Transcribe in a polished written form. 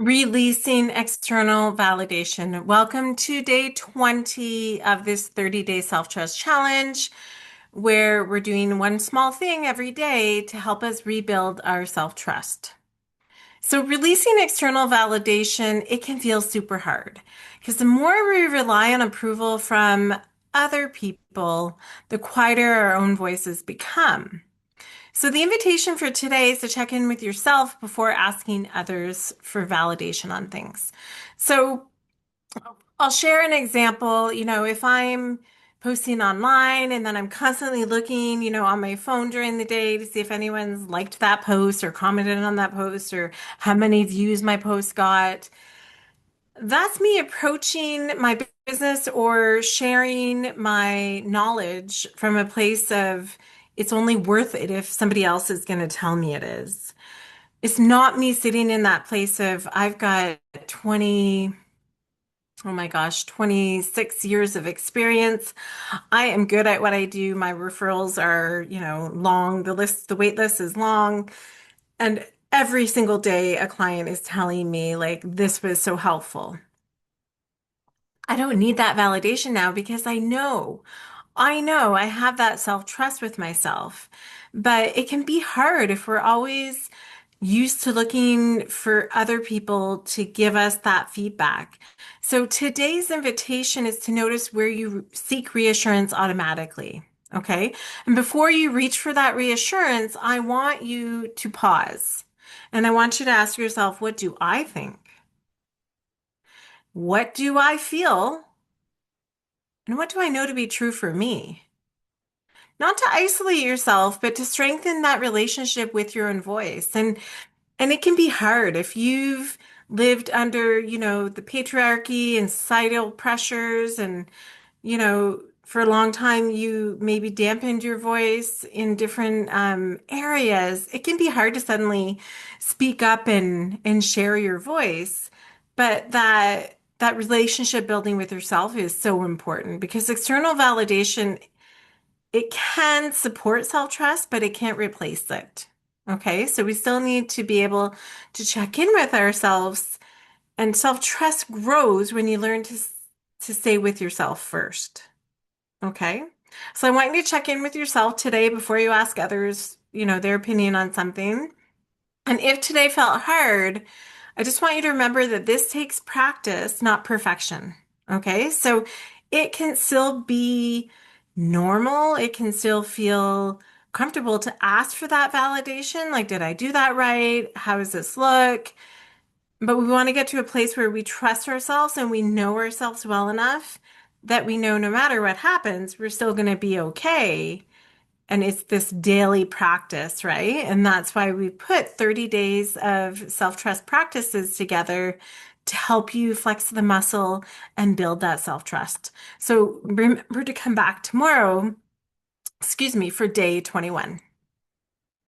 Releasing external validation. Welcome to day 20 of this 30-day self-trust challenge, where we're doing one small thing every day to help us rebuild our self-trust. So releasing external validation, it can feel super hard because the more we rely on approval from other people, the quieter our own voices become. So the invitation for today is to check in with yourself before asking others for validation on things. So I'll share an example. If I'm posting online and then I'm constantly looking, on my phone during the day to see if anyone's liked that post or commented on that post or how many views my post got, that's me approaching my business or sharing my knowledge from a place of it's only worth it if somebody else is going to tell me it is. It's not me sitting in that place of I've got 20, oh my gosh, 26 years of experience. I am good at what I do. My referrals are, long. The wait list is long. And every single day a client is telling me like this was so helpful. I don't need that validation now because I know I have that self-trust with myself. But it can be hard if we're always used to looking for other people to give us that feedback. So today's invitation is to notice where you seek reassurance automatically. Okay. And before you reach for that reassurance, I want you to pause. And I want you to ask yourself, what do I think? What do I feel? And what do I know to be true for me? Not to isolate yourself, but to strengthen that relationship with your own voice. And it can be hard if you've lived under, the patriarchy and societal pressures and, for a long time you maybe dampened your voice in different areas. It can be hard to suddenly speak up and share your voice, but that relationship building with yourself is so important because external validation, it can support self-trust, but it can't replace it. Okay, so we still need to be able to check in with ourselves, and self-trust grows when you learn to stay with yourself first. Okay, so I want you to check in with yourself today before you ask others, their opinion on something. And if today felt hard, I just want you to remember that this takes practice, not perfection. Okay, so it can still be normal. It can still feel comfortable to ask for that validation. Like, did I do that right? How does this look? But we want to get to a place where we trust ourselves and we know ourselves well enough that we know no matter what happens, we're still going to be okay. And it's this daily practice, right? And that's why we put 30 days of self-trust practices together to help you flex the muscle and build that self-trust. So remember to come back tomorrow, excuse me, for day 21.